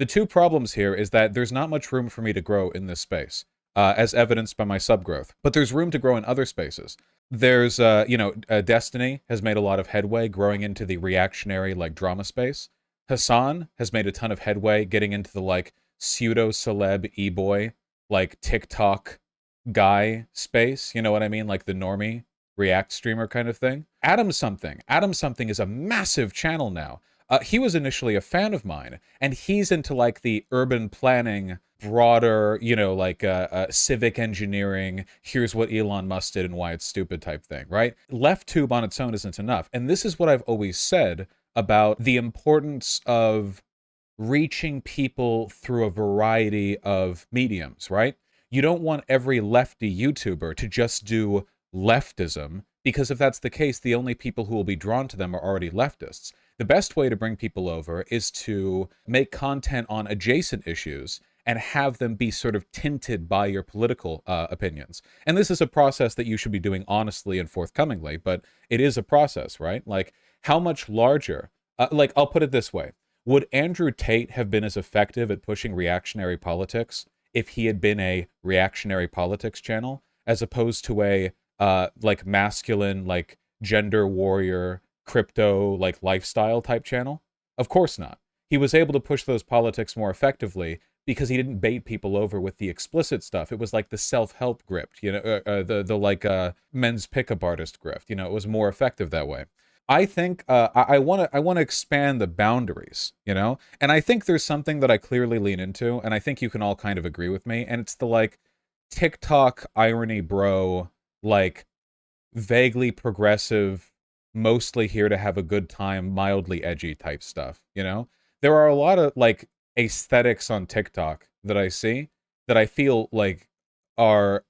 The two problems here is that there's not much room for me to grow in this space, as evidenced by my subgrowth. But there's room to grow in other spaces. There's, Destiny has made a lot of headway growing into the reactionary, like, drama space. Hassan has made a ton of headway getting into the, like, pseudo-celeb e-boy, like, TikTok guy space. You know what I mean? Like the normie React streamer kind of thing. Adam Something is a massive channel now. He was initially a fan of mine, and he's into like the urban planning, broader, civic engineering, here's what Elon Musk did and why it's stupid type thing, right? LeftTube on its own isn't enough. And this is what I've always said about the importance of reaching people through a variety of mediums, right? You don't want every lefty YouTuber to just do leftism, because if that's the case, the only people who will be drawn to them are already leftists. The best way to bring people over is to make content on adjacent issues and have them be sort of tinted by your political opinions. And this is a process that you should be doing honestly and forthcomingly, but it is a process, right? Like, how much larger? I'll put it this way. Would Andrew Tate have been as effective at pushing reactionary politics if he had been a reactionary politics channel, as opposed to a masculine, like, gender warrior, crypto, like, lifestyle type channel? Of course not. He was able to push those politics more effectively because he didn't bait people over with the explicit stuff. It was like the self-help grift, the men's pickup artist grift. You know, it was more effective that way. I think I want to expand the boundaries, you know? And I think there's something that I clearly lean into, and I think you can all kind of agree with me, and it's the, like, TikTok irony bro, like, vaguely progressive, mostly here to have a good time, mildly edgy type stuff, you know? There are a lot of, like, aesthetics on TikTok that I see that I feel like are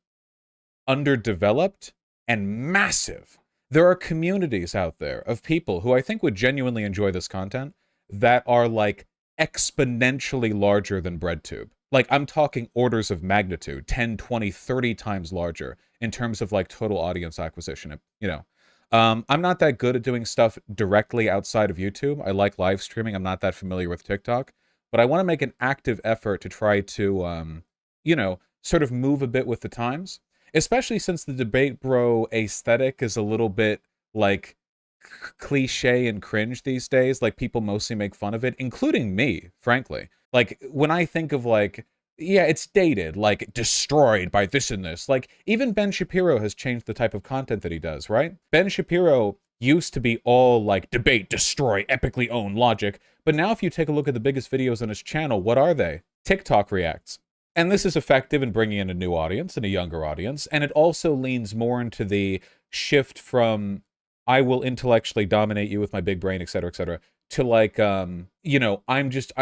underdeveloped and massive. There are communities out there of people who I think would genuinely enjoy this content that are, like, exponentially larger than BreadTube. Like, I'm talking orders of magnitude, 10, 20, 30 times larger in terms of, like, total audience acquisition, you know. I'm not that good at doing stuff directly outside of YouTube. I like live streaming. I'm not that familiar with TikTok. But I want to make an active effort to try to, sort of move a bit with the times. Especially since the debate bro aesthetic is a little bit, like, cliche and cringe these days. Like, people mostly make fun of it, including me, frankly. Like, when I think of, like, yeah, it's dated, like, destroyed by this and this. Like, even Ben Shapiro has changed the type of content that he does, right? Ben Shapiro used to be all, like, debate, destroy, epically own logic. But now if you take a look at the biggest videos on his channel, what are they? TikTok reacts. And this is effective in bringing in a new audience and a younger audience. And it also leans more into the shift from, I will intellectually dominate you with my big brain, et cetera, to, like, I'm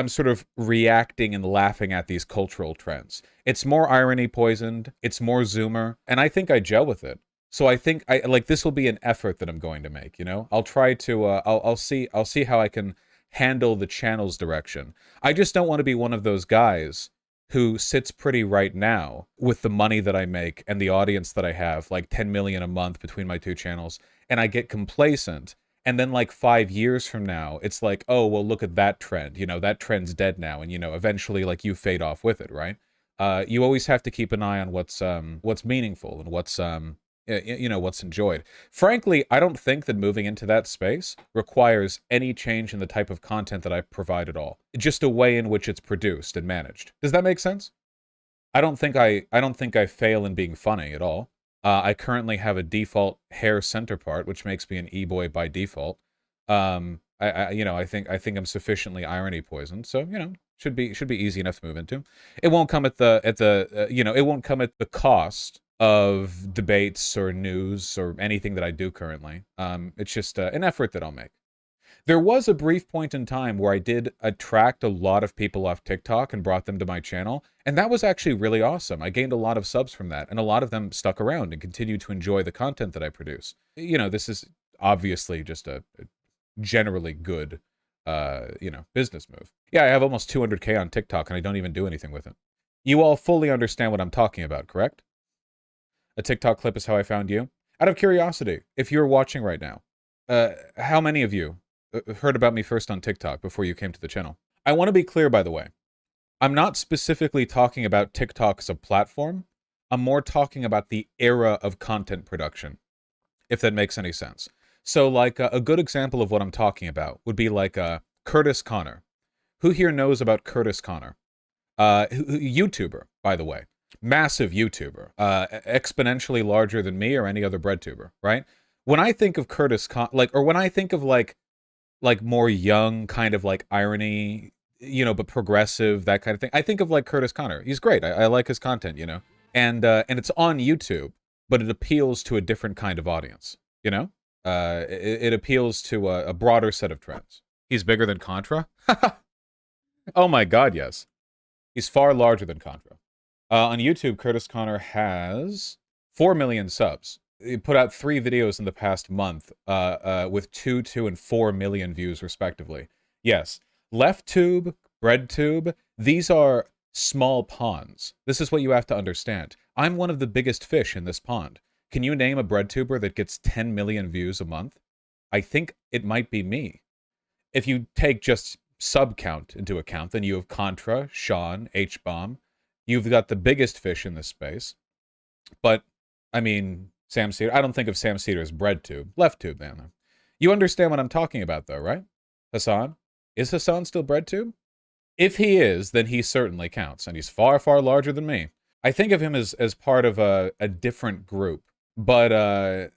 sort of reacting and laughing at these cultural trends. It's more irony poisoned. It's more Zoomer. And I think I gel with it. So I think this will be an effort that I'm going to make, you know? I'll try to, I'll see how I can handle the channel's direction. I just don't want to be one of those guys who sits pretty right now with the money that I make and the audience that I have, like 10 million a month between my two channels, and I get complacent, and then, like, 5 years from now, it's like, oh, well, look at that trend, you know, that trend's dead now, and, you know, eventually, like, you fade off with it, right? You always have to keep an eye on what's meaningful and what's enjoyed. Frankly, I don't think that moving into that space requires any change in the type of content that I provide at all. Just a way in which it's produced and managed. Does that make sense? I don't think I fail in being funny at all. I currently have a default hair center part, which makes me an e-boy by default. I think I'm sufficiently irony poisoned, so, you know, should be easy enough to move into. It won't come at it won't come at the cost of debates or news or anything that I do currently. It's just an effort that I'll make. There was a brief point in time where I did attract a lot of people off TikTok and brought them to my channel, and that was actually really awesome. I gained a lot of subs from that, and a lot of them stuck around and continue to enjoy the content that I produce. You know, this is obviously just a generally good, business move. Yeah, I have almost 200K on TikTok, and I don't even do anything with it. You all fully understand what I'm talking about, correct? A TikTok clip is how I found you. Out of curiosity, if you're watching right now, how many of you heard about me first on TikTok before you came to the channel? I want to be clear, by the way. I'm not specifically talking about TikTok as a platform. I'm more talking about the era of content production, if that makes any sense. So, like, a good example of what I'm talking about would be like Curtis Connor. Who here knows about Curtis Connor? YouTuber, by the way. Massive YouTuber. Exponentially larger than me or any other bread tuber, right? When I think of Curtis or when I think of like more young kind of like irony, but progressive, that kind of thing, I think of like Curtis Connor. He's great. I like his content, and it's on YouTube, but it appeals to a different kind of audience, it appeals to a broader set of trends. He's bigger than Contra? Oh my god, yes. He's far larger than Contra. On YouTube, Curtis Connor has 4 million subs. He put out 3 videos in the past month with 2 and 4 million views, respectively. Yes, LeftTube, BreadTube, these are small ponds. This is what you have to understand. I'm one of the biggest fish in this pond. Can you name a BreadTuber that gets 10 million views a month? I think it might be me. If you take just sub count into account, then you have Contra, Sean, H-Bomb. You've got the biggest fish in this space. But, I mean, Sam Cedar, I don't think of Sam Cedar as BreadTube. LeftTube, man. You understand what I'm talking about, though, right? Hassan? Is Hassan still BreadTube? If he is, then he certainly counts, and he's far, far larger than me. I think of him as part of a different group. But,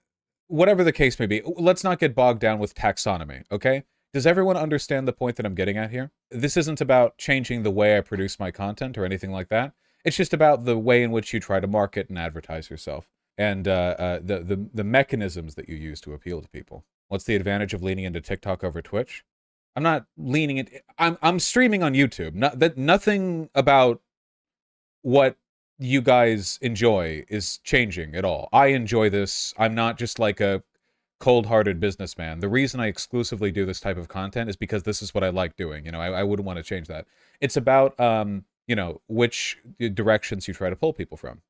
whatever the case may be, let's not get bogged down with taxonomy, okay? Does everyone understand the point that I'm getting at here? This isn't about changing the way I produce my content or anything like that. It's just about the way in which you try to market and advertise yourself, and the mechanisms that you use to appeal to people. What's the advantage of leaning into TikTok over Twitch? I'm not leaning it. I'm streaming on YouTube. Nothing about what you guys enjoy is changing at all. I enjoy this. I'm not just like a cold-hearted businessman. The reason I exclusively do this type of content is because this is what I like doing. I wouldn't want to change that. It's about which directions you try to pull people from.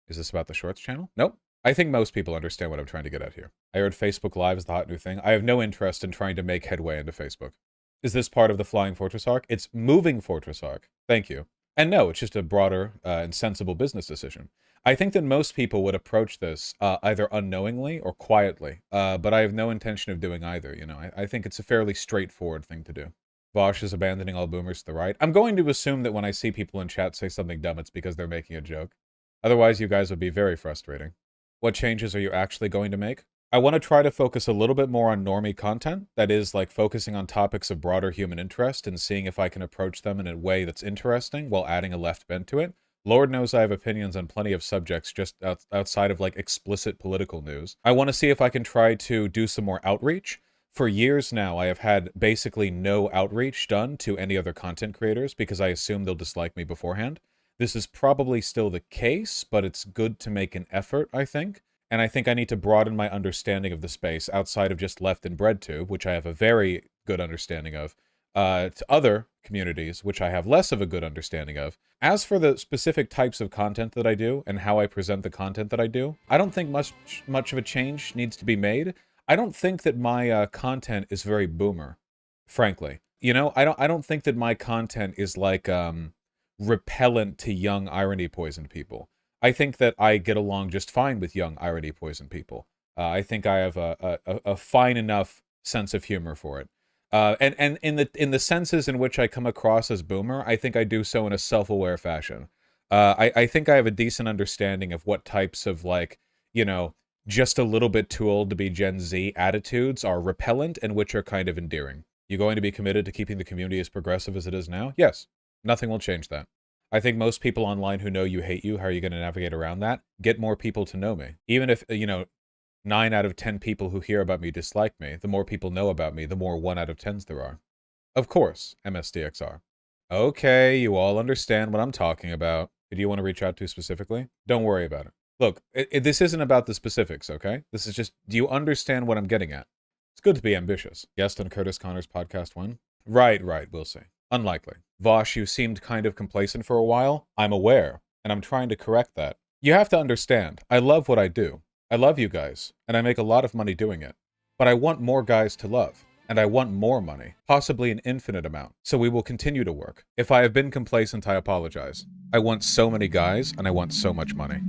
Is this about the Shorts channel? Nope. I think most people understand what I'm trying to get at here. I heard Facebook Live is the hot new thing. I have no interest in trying to make headway into Facebook. Is this part of the Flying Fortress arc? It's moving Fortress arc. Thank you. And no, it's just a broader and sensible business decision. I think that most people would approach this either unknowingly or quietly, but I have no intention of doing either. I think it's a fairly straightforward thing to do. Vaush is abandoning all boomers to the right. I'm going to assume that when I see people in chat say something dumb, it's because they're making a joke. Otherwise, you guys would be very frustrating. What changes are you actually going to make? I want to try to focus a little bit more on normie content. That is, like, focusing on topics of broader human interest and seeing if I can approach them in a way that's interesting while adding a left bent to it. Lord knows I have opinions on plenty of subjects just outside of, like, explicit political news. I want to see if I can try to do some more outreach. For years now, I have had basically no outreach done to any other content creators because I assume they'll dislike me beforehand. This is probably still the case, but it's good to make an effort, I think. And I think I need to broaden my understanding of the space outside of just Left and BreadTube, which I have a very good understanding of, to other communities, which I have less of a good understanding of. As for the specific types of content that I do and how I present the content that I do, I don't think much of a change needs to be made. I don't think that my content is very boomer, frankly. I don't think that my content is like repellent to young irony-poisoned people. I think that I get along just fine with young irony-poisoned people. I think I have a fine enough sense of humor for it. And in the senses in which I come across as boomer, I think I do so in a self-aware fashion. I think I have a decent understanding of what types of, like, just a little bit too old to be Gen Z attitudes are repellent and which are kind of endearing. You going to be committed to keeping the community as progressive as it is now? Yes. Nothing will change that. I think most people online who know you hate you, how are you going to navigate around that? Get more people to know me. Even if, 9 out of 10 people who hear about me dislike me, the more people know about me, the more 1 out of 10s there are. Of course, MSDXR. Okay, you all understand what I'm talking about. Who do you want to reach out to specifically? Don't worry about it. Look, this isn't about the specifics, okay? This is just, do you understand what I'm getting at? It's good to be ambitious. Guest on Curtis Connor's podcast 1? Right, we'll see. Unlikely. Vaush, you seemed kind of complacent for a while. I'm aware, and I'm trying to correct that. You have to understand, I love what I do. I love you guys, and I make a lot of money doing it. But I want more guys to love. and I want more money, possibly an infinite amount, so we will continue to work. If I have been complacent, I apologize. I want so many guys, and I want so much money.